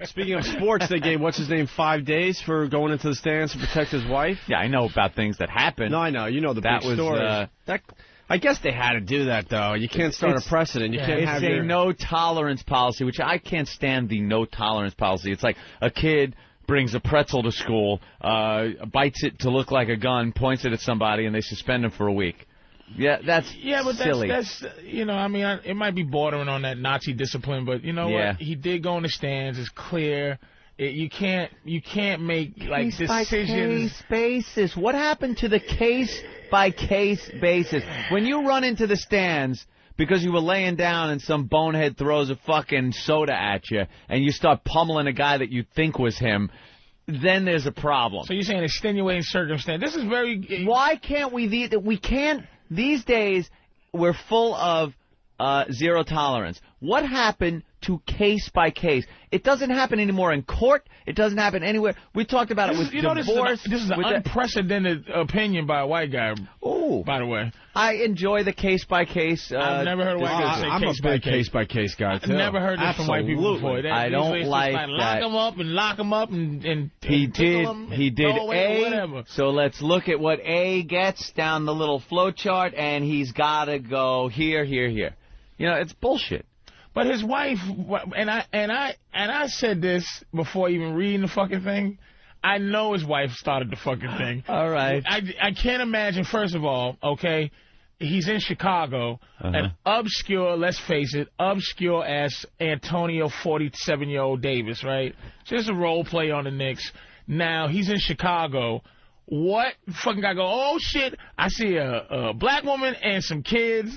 Speaking of sports, they gave what's-his-name 5 days for going into the stands to protect his wife. Yeah, I know about things that happened. No, I know. You know the big story. I guess they had to do that, though. You can't start a precedent. You can't have a no-tolerance policy, which I can't stand the no-tolerance policy. It's like a kid brings a pretzel to school, bites it to look like a gun, points it at somebody, and they suspend him for a week. Yeah, that's silly. That's you know, I mean, it might be bordering on that Nazi discipline, but you know what? He did go in the stands. It's clear. You can't make like decisions. Case-by-case basis. What happened to the case-by-case basis? When you run into the stands because you were laying down and some bonehead throws a fucking soda at you and you start pummeling a guy that you think was him, then there's a problem. So you're saying extenuating circumstance. This is very... Why can't we... We can't... These days, we're full of zero tolerance. What happened to case by case? It doesn't happen anymore in court. It doesn't happen anywhere. We talked about it with divorce. This is an unprecedented opinion by a white guy. Ooh. By the way. I enjoy the case by case. I've never heard a white guy say I'm a big case by case guy, too. I've never heard this from white people before. I don't like that. Lock them up and he did A, whatever. So let's look at what A gets down the little flow chart, and he's got to go here. You know, it's bullshit. But his wife, and I said this before even reading the fucking thing. I know his wife started the fucking thing. All right. I can't imagine. First of all, okay, he's in Chicago, an obscure, let's face it, obscure ass Antonio 47-year-old Davis, right? Just a role play on the Knicks. Now he's in Chicago. What fucking guy go? Oh shit! I see a black woman and some kids.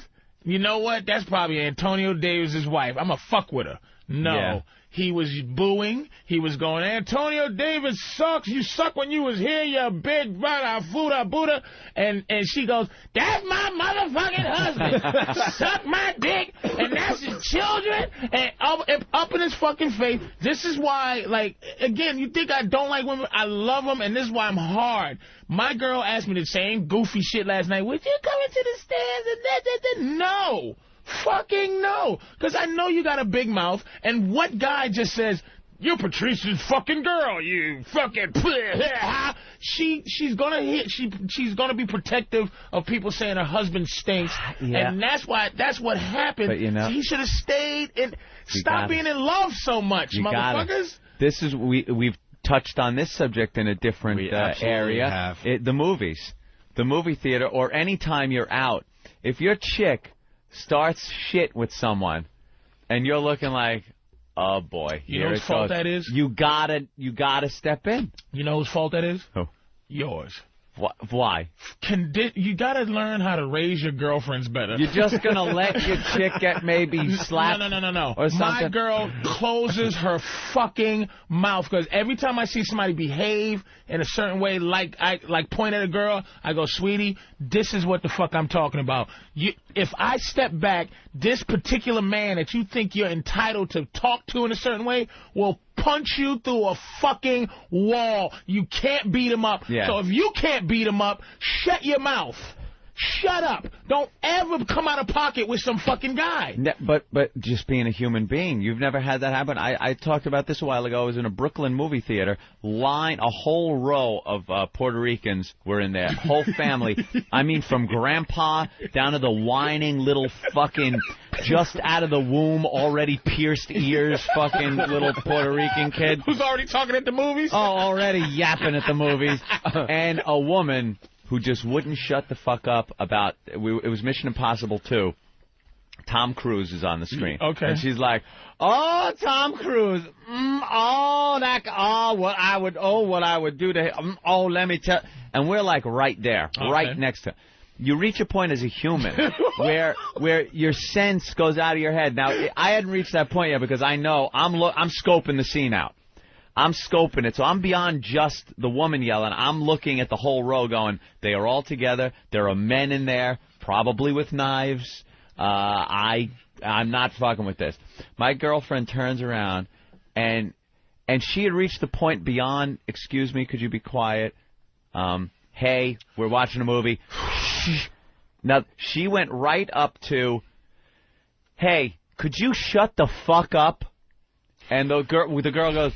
You know what? That's probably Antonio Davis' wife. I'm going to fuck with her. No. Yeah. He was booing. He was going, Antonio Davis sucks. You suck when you was here, you big Buddha. And she goes, that's my motherfucking husband. Suck my dick. And that's his children. And up in his fucking face. This is why, like, again, you think I don't like women? I love them, and this is why I'm hard. My girl asked me the same goofy shit last night. Would you come into the stands and that? No. Fucking no. Because I know you got a big mouth, and what guy just says, you're Patrice's fucking girl, you fucking... She's gonna be protective of people saying her husband stinks, and that's what happened. But, you know, he should have stayed and stop being in love so much, motherfuckers. This is... We've touched on this subject in a different area. The movies. The movie theater, or any time you're out. If your chick starts shit with someone, and you're looking like, oh boy, you know whose fault that is? You gotta step in. You know whose fault that is? Who? Yours. Why? You gotta learn how to raise your girlfriends better. You're just gonna let your chick get maybe slapped? No. Or something? My girl closes her fucking mouth, because every time I see somebody behave in a certain way, like point at a girl, I go, sweetie, this is what the fuck I'm talking about. If I step back, this particular man that you think you're entitled to talk to in a certain way will punch you through a fucking wall. You can't beat him up. Yeah. So if you can't beat him up, shut your mouth. Shut up. Don't ever come out of pocket with some fucking guy. But just being a human being, you've never had that happen. I talked about this a while ago. I was in a Brooklyn movie theater. A whole row of Puerto Ricans were in there. Whole family. I mean, from grandpa down to the whining little fucking just out of the womb, already pierced ears fucking little Puerto Rican kid. Who's already talking at the movies? Oh, already yapping at the movies. And a woman who just wouldn't shut the fuck up about... It was Mission Impossible 2. Tom Cruise is on the screen. Okay. And she's like, oh, Tom Cruise. What I would do to him. Let me tell... And we're like right there, right next to... You reach a point as a human where your sense goes out of your head. Now, I hadn't reached that point yet because I know I'm scoping the scene out. I'm scoping it, so I'm beyond just the woman yelling. I'm looking at the whole row going, they are all together. There are men in there, probably with knives. I'm not fucking with this. My girlfriend turns around, and she had reached the point beyond, excuse me, could you be quiet? Hey, we're watching a movie. Now, she went right up to, hey, could you shut the fuck up? And the girl goes,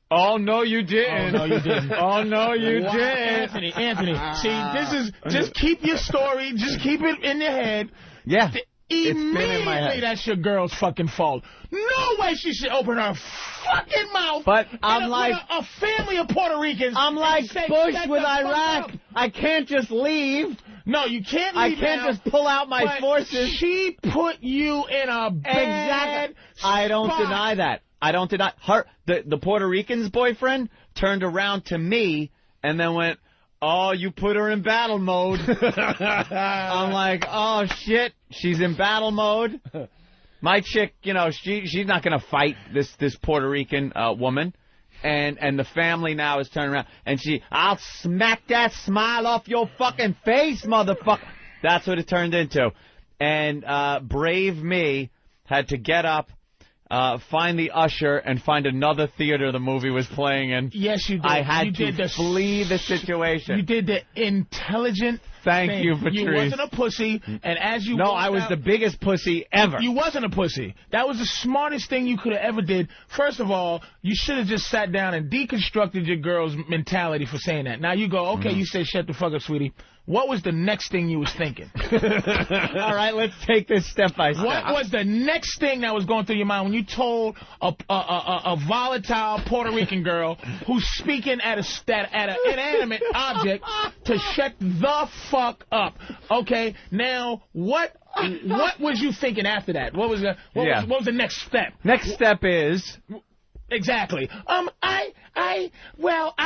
"Oh, no, you didn't. Oh, no, you didn't. Oh, no, you didn't." Anthony, see, this is, just keep your story, just keep it in your head. Yeah. Immediately, that's your girl's fucking fault. No way she should open her fucking mouth. But I'm like a family of Puerto Ricans. I'm like Bush with Iraq. I can't just leave. No, you can't leave. I can't just pull out my forces. She put you in a bad spot. I don't deny that. I don't deny her. The Puerto Rican's boyfriend turned around to me and then went, "Oh, you put her in battle mode." I'm like, "Oh shit, she's in battle mode." My chick, you know, she's not gonna fight this Puerto Rican woman, and the family now is turning around and I'll smack that smile off your fucking face, motherfucker. That's what it turned into, and brave me had to get up. Find the usher and find another theater the movie was playing in. Yes, you did. I had to flee the situation. You did the intelligent Thank thing. you, Patrice. You wasn't a pussy, and as you No, I was the biggest pussy ever. You wasn't a pussy. That was the smartest thing you could have ever did. First of all, you should have just sat down and deconstructed your girl's mentality for saying that. Now you go, okay, you said shut the fuck up, sweetie. What was the next thing you was thinking? All right, let's take this step by step. What was the next thing that was going through your mind when you told a volatile Puerto Rican girl who's speaking at an inanimate object to shut the fuck up? Okay, now what was you thinking after that? What was the next step? Next step is... Exactly. I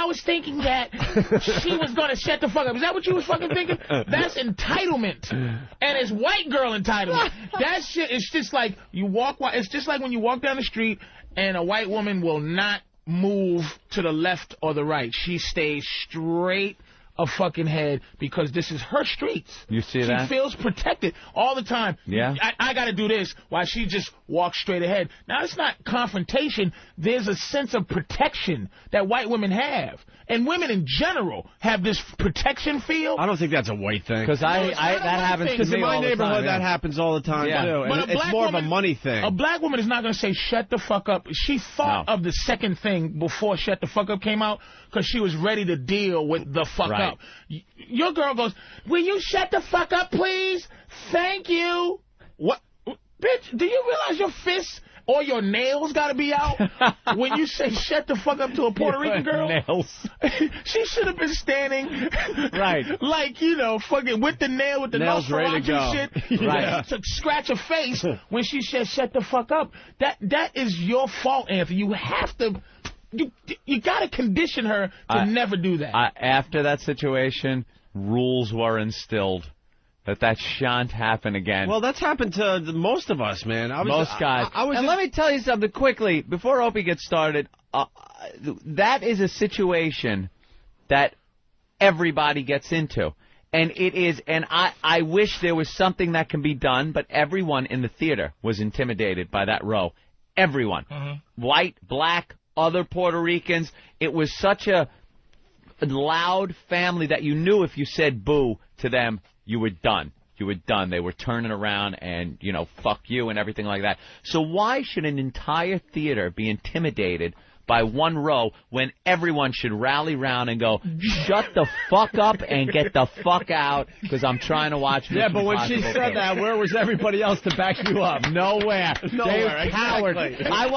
was thinking that she was going to shut the fuck up. Is that what you was fucking thinking? That's entitlement. And it's white girl entitlement. That shit is just like it's just like when you walk down the street and a white woman will not move to the left or the right. She stays straight a fucking head because this is her streets. You see that? She feels protected all the time. Yeah. I got to do this while she just walks straight ahead. Now, it's not confrontation. There's a sense of protection that white women have. And women in general have this protection feel. I don't think that's a white thing. Because that happens to me all the time. Because in my neighborhood, that happens all the time, too. But and it's more of a money thing. A black woman is not going to say, shut the fuck up. She thought of the second thing before shut the fuck up came out because she was ready to deal with the fuck up. Your girl goes, will you shut the fuck up, please? Thank you. What? Bitch, do you realize your fists or your nails got to be out when you say shut the fuck up to a Puerto Rican girl? Nails. She should have been standing, right, like, you know, fucking with the nail, with the nails ready to go. Shit, right, to scratch her face when she said shut the fuck up. That is your fault, Anthony. You have to. You got to condition her to never do that. After that situation, rules were instilled that shan't happen again. Well, that's happened to most of us, man. Most guys. And let me tell you something quickly before Opie gets started. That is a situation that everybody gets into. And it is, and I wish there was something that can be done, but everyone in the theater was intimidated by that row. Everyone. White, black, other Puerto Ricans. It was such a loud family that you knew if you said boo to them, you were done. You were done. They were turning around and, you know, fuck you and everything like that. So why should an entire theater be intimidated by one row when everyone should rally round and go, shut the fuck up and get the fuck out because I'm trying to watch Mission Yeah, but when she said that, where was everybody else to back you up? Nowhere. Nowhere, Coward. exactly. I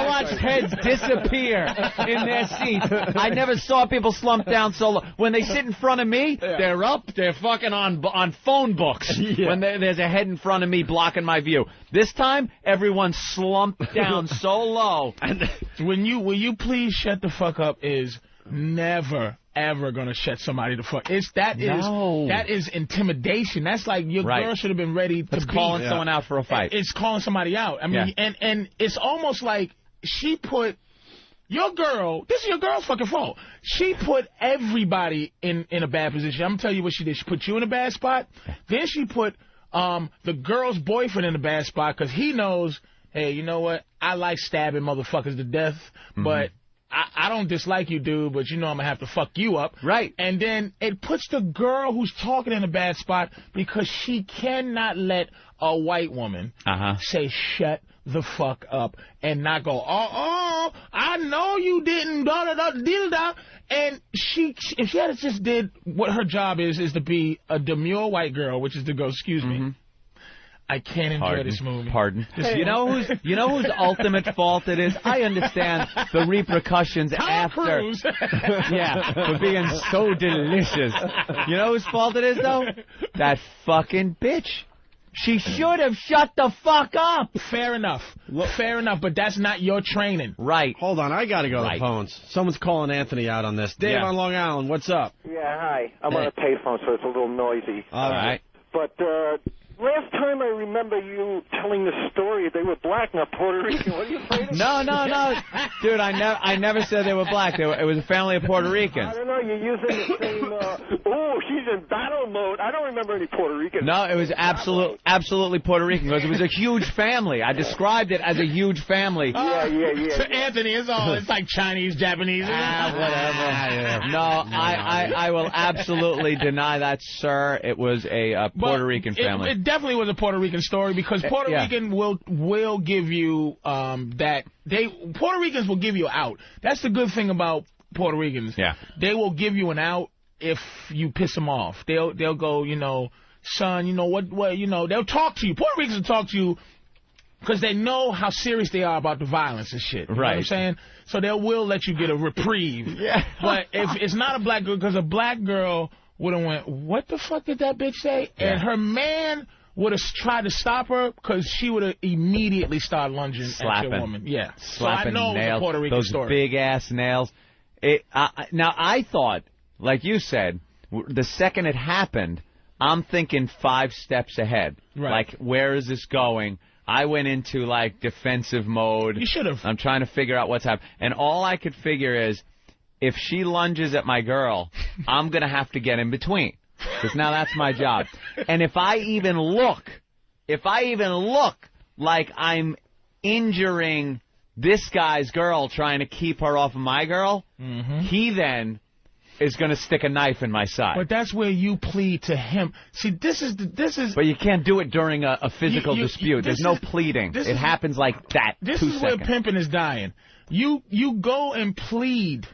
watched heads disappear in their seats. I never saw people slump down so low. When they sit in front of me, they're up. They're fucking on phone books when there's a head in front of me blocking my view. This time, everyone slumped down so low. When you please shut the fuck up is never ever gonna shut somebody the fuck. That is intimidation. That's like your girl should have been ready to It's calling someone out for a fight. It's calling somebody out. I mean, and it's almost like she put your girl. This is your girl's fucking fault. She put everybody in a bad position. I'm gonna tell you what she did. She put you in a bad spot. Then she put the girl's boyfriend in a bad spot because he knows. Hey, you know what? I like stabbing motherfuckers to death, but I don't dislike you, dude, but you know I'm going to have to fuck you up. Right. And then it puts the girl who's talking in a bad spot because she cannot let a white woman say shut the fuck up and not go, I know you didn't, da-da-da-da-da. And if she had just did what her job is to be a demure white girl, which is to go, excuse me, I can't enjoy this movie. Pardon. You know whose ultimate fault it is? I understand the repercussions after. Cruise. Yeah, for being so delicious. You know whose fault it is, though? That fucking bitch. She should have shut the fuck up. Fair enough. Fair enough, but that's not your training. Right. Hold on, I got to go to the phones. Someone's calling Anthony out on this. Dave on Long Island, what's up? Yeah, hi. I'm on a payphone, so it's a little noisy. All right. But last time I remember you telling the story, they were black, not Puerto Rican. What are you afraid of? No. Dude, I never said they were black. It was a family of Puerto Ricans. I don't know. You're using the same, she's in battle mode. I don't remember any Puerto Ricans. No, it was absolutely Puerto Rican because it was a huge family. I described it as a huge family. Yeah. To Anthony, it's like Chinese, Japanese. Whatever. No, I will absolutely deny that, sir. It was a Puerto Rican family. It definitely was a Puerto Rican story because Puerto Rican will give you Puerto Ricans will give you out. That's the good thing about Puerto Ricans. Yeah. They will give you an out if you piss them off. They'll go, son, they'll talk to you. Puerto Ricans will talk to you because they know how serious they are about the violence and shit. You know what I'm saying? So they will let you get a reprieve. Yeah. But if it's not a black girl, because a black girl would have went, what the fuck did that bitch say? Yeah. And her man would have tried to stop her because she would have immediately started lunging at your woman. Yeah. Slapping so I know nails. It was a Puerto Rican those story. big-ass nails. Now, I thought, like you said, the second it happened, I'm thinking 5 steps ahead. Right. Like, where is this going? I went into, like, defensive mode. You should have. I'm trying to figure out what's happening. And all I could figure is, if she lunges at my girl, I'm going to have to get in between. Because now that's my job. And if I even look like I'm injuring this guy's girl trying to keep her off of my girl, he then is going to stick a knife in my side. But that's where you plead to him. See, this is. But you can't do it during a physical dispute. There's no pleading. It happens like that. This 2 is seconds. where pimping is dying. You go and plead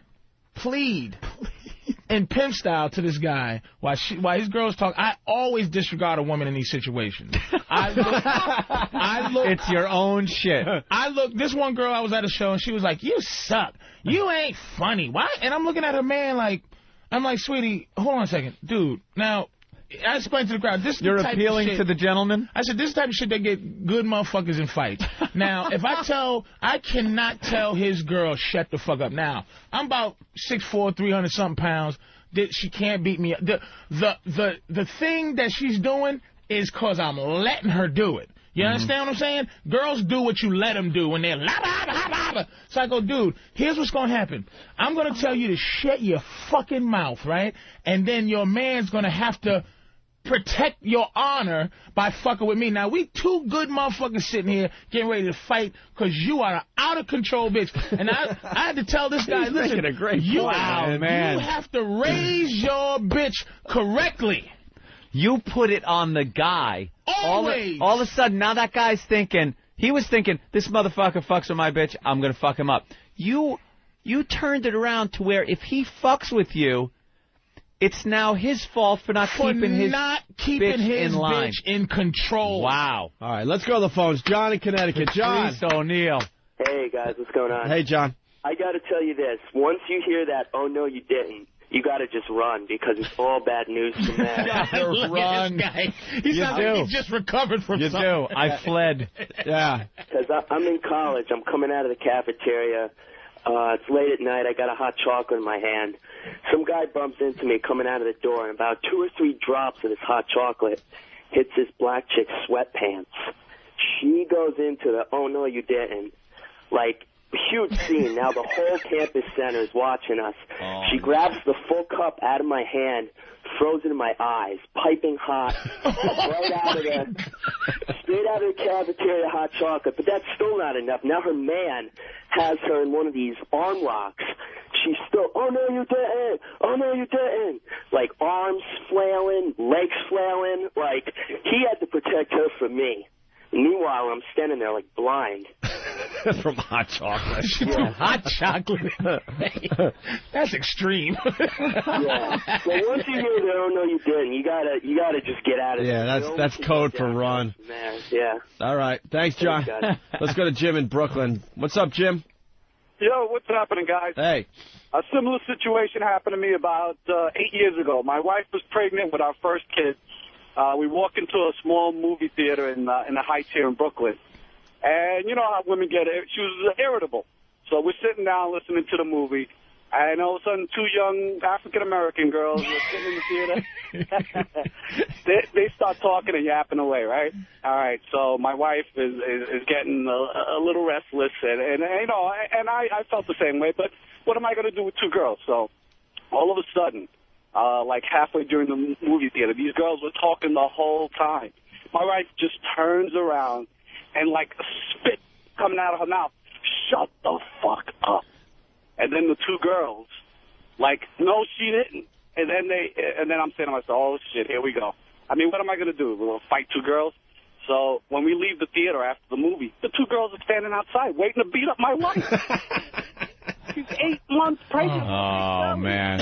in pimp style to this guy while his girls talk. I always disregard a woman in these situations. I look. It's your own shit. This one girl, I was at a show and she was like, "You suck. You ain't funny." Why? And I'm looking at her man like, I'm like, "Sweetie, hold on a second, dude." Now, I explained to the crowd, this is You're the type appealing of shit, to the gentleman? I said, this is the type of shit that get good motherfuckers in fights. Now, if I cannot tell his girl, shut the fuck up. Now, I'm about 6'4", 300-something pounds. She can't beat me up. The thing that she's doing is because I'm letting her do it. You understand what I'm saying? Girls do what you let them do when they're la-ba-ba-ba-ba. So I go, dude, here's what's going to happen. I'm going to tell you to shut your fucking mouth, right? And then your man's going to have to protect your honor by fucking with me. Now, we 2 good motherfuckers sitting here getting ready to fight because you are an out-of-control bitch. And I had to tell this guy, listen, a great point, you have to raise your bitch correctly. You put it on the guy. Always. All of a sudden, now that guy's thinking, he was thinking, this motherfucker fucks with my bitch, I'm going to fuck him up. You turned it around to where if he fucks with you, it's now his fault for not keeping his bitch in control. Wow. All right, let's go to the phones. John in Connecticut. John. Patrice O'Neill. Hey, guys, what's going on? Hey, John. I got to tell you this. Once you hear that, oh, no, you didn't, you got to just run because it's all bad news from there. Run. He's just recovered from something. You do. I fled. Yeah. Because I'm in college. I'm coming out of the cafeteria. It's late at night. I got a hot chocolate in my hand. Some guy bumps into me coming out of the door, and about 2 or 3 drops of this hot chocolate hits this black chick's sweatpants. She goes into the, oh, no, you didn't. Like, huge scene. Now the whole campus center is watching us. She grabs the full cup out of my hand, throws it in my eyes, piping hot, straight out of the cafeteria hot chocolate. But that's still not enough. Now her man has her in one of these arm locks. She's still, oh, no, you didn't. Oh, no, you didn't. Like, arms flailing, legs flailing. Like, he had to protect her from me. Meanwhile, I'm standing there like blind. From hot chocolate. Yeah. Hot chocolate. That's extreme. Yeah. Well, once you hear they don't know you didn't, you gotta just get out of there. Yeah, that's code for run. Man, yeah. All right. Thanks, John. Let's go to Jim in Brooklyn. What's up, Jim? Yo, what's happening, guys? Hey. A similar situation happened to me about 8 years ago. My wife was pregnant with our first kid. We walked into a small movie theater in the Heights here in Brooklyn. And you know how women get it. She was irritable. So we're sitting down listening to the movie. And all of a sudden, two young African-American girls were sitting in the theater. they start talking and yapping away, right? All right, so my wife is getting a little restless. And you know, and I felt the same way. But what am I going to do with two girls? So all of a sudden, like halfway during the movie theater, these girls were talking the whole time. My wife just turns around and like spit coming out of her mouth. Shut the fuck up. And then the two girls, like, no, she didn't. And then I'm saying to myself, oh, shit, here we go. I mean, what am I going to do? We'll fight two girls? So when we leave the theater after the movie, the two girls are standing outside waiting to beat up my wife. She's 8 months pregnant. Oh, man.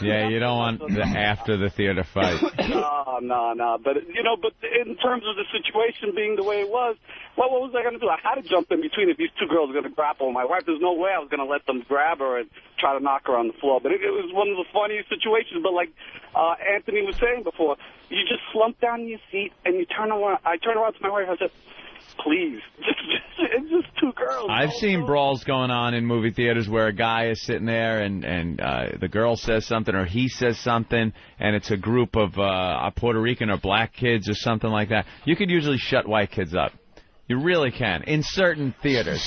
Yeah, you don't want the after the theater fight. No. But, you know, but in terms of the situation being the way it was, what was I going to do? I had to jump in between if these two girls were going to grapple my wife. There's no way I was going to let them grab her and try to knock her on the floor. But it was one of the funniest situations. But like Anthony was saying before, you just slump down in your seat and you turn around. I turned around to my wife and I said, please, it's just two girls. I've seen brawls going on in movie theaters where a guy is sitting there and the girl says something or he says something, and it's a group of Puerto Rican or black kids or something like that. You could usually shut white kids up. You really can. In certain theaters.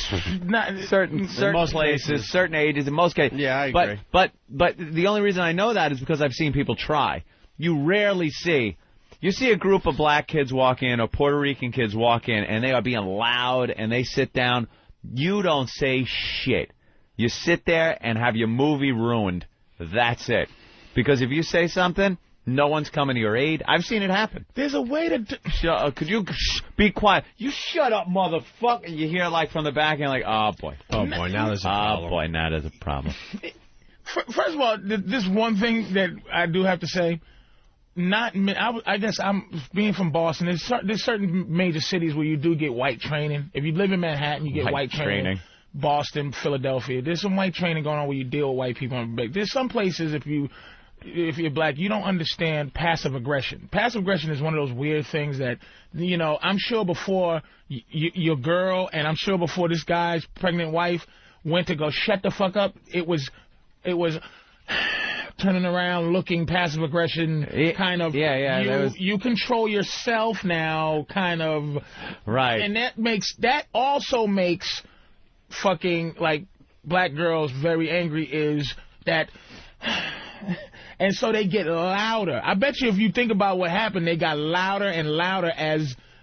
certain places, certain ages, in most cases. Yeah, I agree. But the only reason I know that is because I've seen people try. You rarely see... You see a group of black kids walk in or Puerto Rican kids walk in, and they are being loud, and they sit down. You don't say shit. You sit there and have your movie ruined. That's it. Because if you say something, no one's coming to your aid. I've seen it happen. There's a way to... could you be quiet? You shut up, motherfucker. You hear, like, from the back, and you're like, oh, boy. Oh, boy, now there's a problem. Oh, boy, now there's a problem. First of all, this one thing that I do have to say... I guess I'm being from Boston. There's certain major cities where you do get white training. If you live in Manhattan, you get white training. Boston, Philadelphia. There's some white training going on where you deal with white people. There's some places if you're black, you don't understand passive aggression. Passive aggression is one of those weird things that, you know, I'm sure before your girl and I'm sure before this guy's pregnant wife went to go shut the fuck up, it was turning around, looking, passive aggression, kind of. Yeah. You control yourself now, kind of. Right. And that also makes fucking like black girls very angry. Is that? And so they get louder. I bet you if you think about what happened, they got louder and louder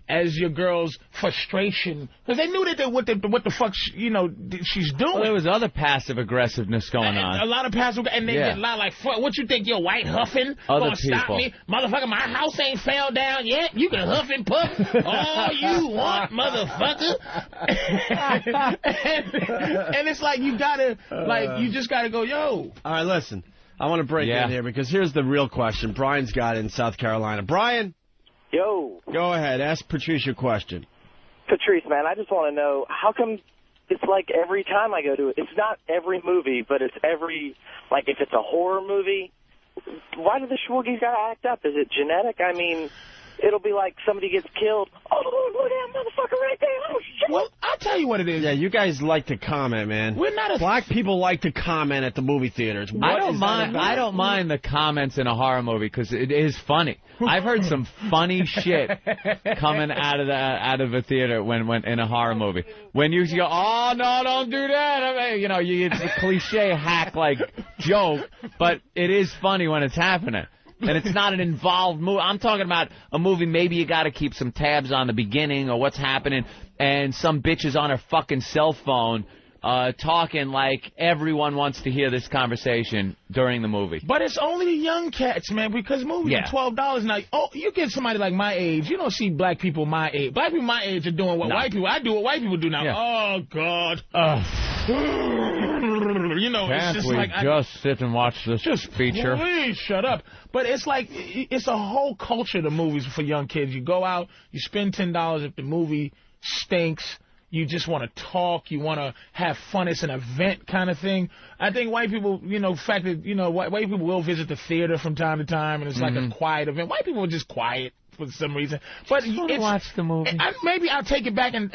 as your girl's frustration, because they knew that what the fuck she's doing. Well, there was other passive aggressiveness going on. A lot of passive, and they get loud like, what you think, you're white huffing? Other gonna stop me, motherfucker? My house ain't fell down yet. You can huff and puff all you want, motherfucker. and it's like you gotta, you just gotta go, yo. All right, listen, I want to break in here because here's the real question. Brian's got it in South Carolina. Brian. Yo. Go ahead. Ask Patrice your question. Patrice, man, I just want to know, how come it's like every time I go to it, it's not every movie, but it's every, like if it's a horror movie, why do the Schwoogies got to act up? Is it genetic? I mean, it'll be like somebody gets killed. Oh, look at that motherfucker right there. Oh, shit. Well, I'll tell you what it is. Yeah, you guys like to comment, man. We're not Black people like to comment at the movie theaters. I don't mind the comments in a horror movie because it is funny. I've heard some funny shit coming out of a theater when in a horror movie. When you go, oh no, don't do that. I mean, it's a cliche hack like joke, but it is funny when it's happening. And it's not an involved movie. I'm talking about a movie maybe you got to keep some tabs on the beginning or what's happening, and some bitch is on her fucking cell phone talking like everyone wants to hear this conversation during the movie. But it's only the young cats, man, because movies are $12 now. Oh, you get somebody like my age. You don't see black people my age. Black people my age are doing what white people. I do what white people do now. Yeah. Oh God. You know, can't it's just we like just sit and watch this feature? Please shut up. But it's like it's a whole culture to movies for young kids. You go out, you spend $10 if the movie stinks. You just want to talk. You want to have fun. It's an event kind of thing. I think white people, you know, fact that, you know, white people will visit the theater from time to time, and it's like a quiet event. White people are just quiet for some reason. But it's, watch the movie. Maybe I'll take it back and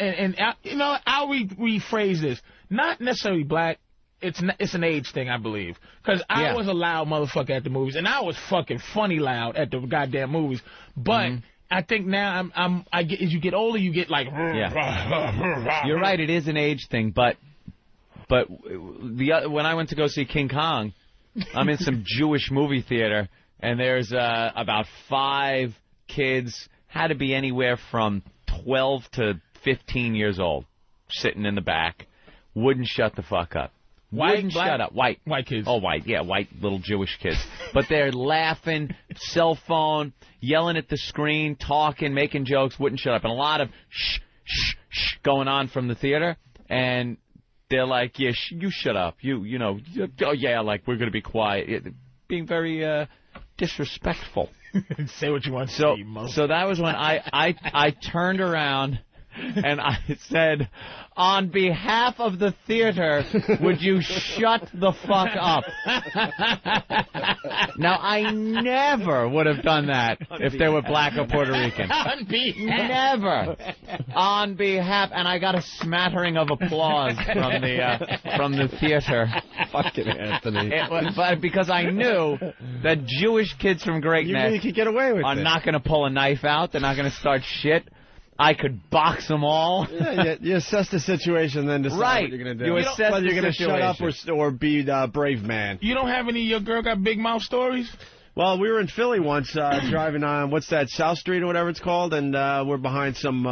you know, I'll rephrase this. Not necessarily black. It's an age thing, I believe. Because I was a loud motherfucker at the movies, and I was fucking funny loud at the goddamn movies. But I think now as you get older, you get like. Yeah. You're right. It is an age thing, but when I went to go see King Kong, I'm in some Jewish movie theater, and there's about 5 kids, had to be anywhere from 12 to 15 years old, sitting in the back, wouldn't shut the fuck up. White, black, shut up. White kids. Oh, white, yeah, white little Jewish kids. But they're laughing, cell phone, yelling at the screen, talking, making jokes, wouldn't shut up. And a lot of shh going on from the theater. And they're like, yeah, you shut up. You know, oh, yeah, like, we're going to be quiet. Being very disrespectful. Say what you want to say. So that was when I turned around and I said, on behalf of the theater, would you shut the fuck up? Now, I never would have done that if they were black or Puerto Rican. Never. On behalf, and I got a smattering of applause from the theater. Fucking Anthony. But because I knew that Jewish kids from Greatness you really could get away with are not going to pull a knife out. They're not going to start shit. I could box them all. Yeah, you assess the situation, then decide what you're going to do. You assess whether you're going to shut up or be the brave man. You don't have any Your Girl Got Big Mouth stories? Well, we were in Philly once driving on, what's that, South Street or whatever it's called, and we're behind some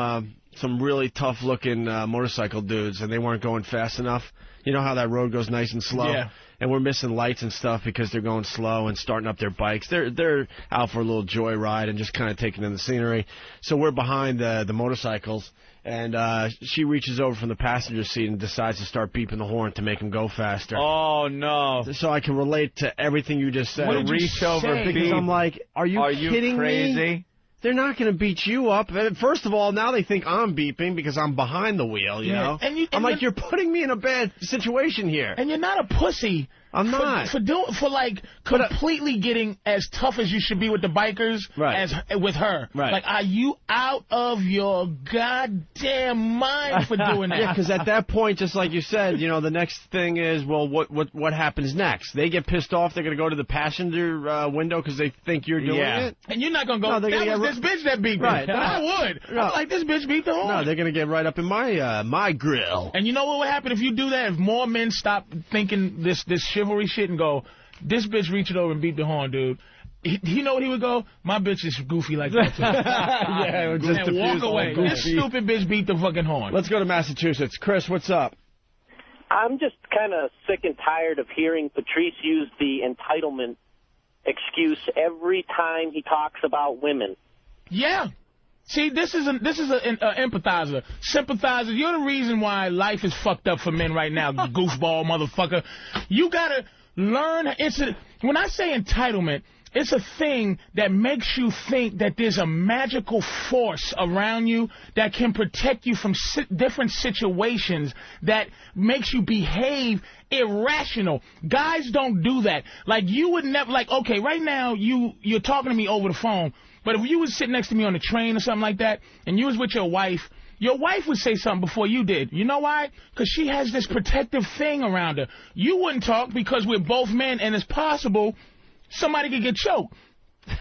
really tough-looking motorcycle dudes, and they weren't going fast enough. You know how that road goes nice and slow? Yeah. And we're missing lights and stuff because they're going slow and starting up their bikes. They're out for a little joyride and just kind of taking in the scenery. So we're behind the motorcycles, and she reaches over from the passenger seat and decides to start beeping the horn to make them go faster. Oh, no. So I can relate to everything you just said. What did you reach over say? because I'm like, are you kidding crazy? Me? They're not going to beat you up. First of all, now they think I'm beeping because I'm behind the wheel, you know? I'm like, you're putting me in a bad situation here. And you're not a pussy. I'm not. For like completely getting as tough as you should be with the bikers as with her. Right. Like, are you out of your goddamn mind for doing that? Yeah, because at that point, just like you said, you know, the next thing is, well, what happens next? They get pissed off. They're going to go to the passenger window because they think you're doing it. And you're not going to go, that was this bitch that beat me. Right. I would. I'm like, this bitch beat the horn. No, they're going to get right up in my grill. And you know what would happen if you do that? If more men stop thinking this chivalry shit and go, this bitch reached over and beat the horn, dude. You know what he would go? My bitch is goofy like that too. Yeah, it just and walk away. This stupid bitch beat the fucking horn. Let's go to Massachusetts. Chris, what's up? I'm just kind of sick and tired of hearing Patrice use the entitlement excuse every time he talks about women. Yeah. See, this is an empathizer, sympathizer. You're the reason why life is fucked up for men right now, goofball motherfucker. You gotta learn. When I say entitlement, it's a thing that makes you think that there's a magical force around you that can protect you from different situations that makes you behave irrational. Guys don't do that. Like, you would never, like, okay, right now you're talking to me over the phone, but if you was sitting next to me on a train or something like that, and you was with your wife would say something before you did. You know why? Because she has this protective thing around her. You wouldn't talk because we're both men, and it's possible somebody could get choked.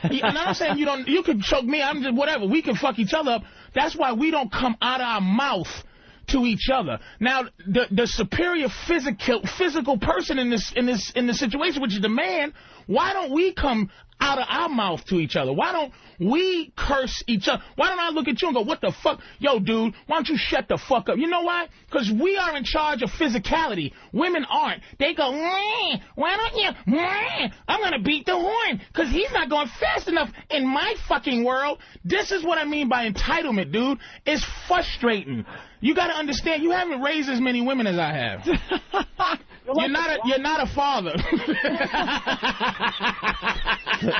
And I'm not saying you could choke me, I'm just whatever. We can fuck each other up. That's why we don't come out of our mouth to each other. Now, the superior physical person in this situation, which is the man, why don't we come out of our mouth to each other? Why don't we curse each other? Why don't I look at you and go, what the fuck? Yo, dude, why don't you shut the fuck up? You know why? Because we are in charge of physicality. Women aren't. They go, why don't you? I'm going to beat the horn because he's not going fast enough in my fucking world. This is what I mean by entitlement, dude. It's frustrating. You got to understand, you haven't raised as many women as I have. You're not a father.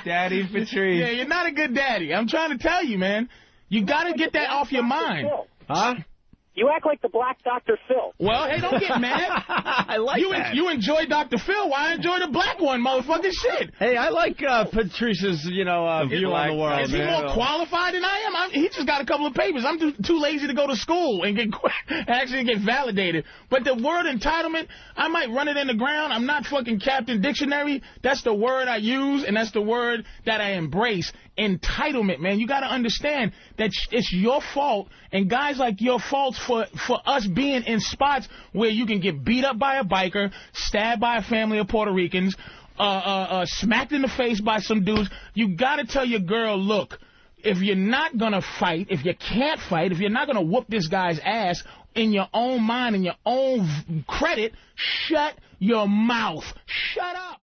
Daddy Patrice. Yeah, you're not a good daddy. I'm trying to tell you, man. You got to get that off your mind. Huh? You act like the black Dr. Phil. Well, hey, don't get mad. I like that. You enjoy Dr. Phil. Why enjoy the black one, motherfucking shit? Hey, I like Patrice's, view on the world. Is he more qualified than I am? He just got a couple of papers. I'm too lazy to go to school and actually get validated. But the word entitlement, I might run it in the ground. I'm not fucking Captain Dictionary. That's the word I use, and that's the word that I embrace. Entitlement, man. You got to understand that it's your fault, and guys like your faults for us being in spots where you can get beat up by a biker, stabbed by a family of Puerto Ricans, smacked in the face by some dudes. You got to tell your girl, look, if you're not going to fight, if you can't fight, if you're not going to whoop this guy's ass in your own mind, in your own credit, shut your mouth. Shut up.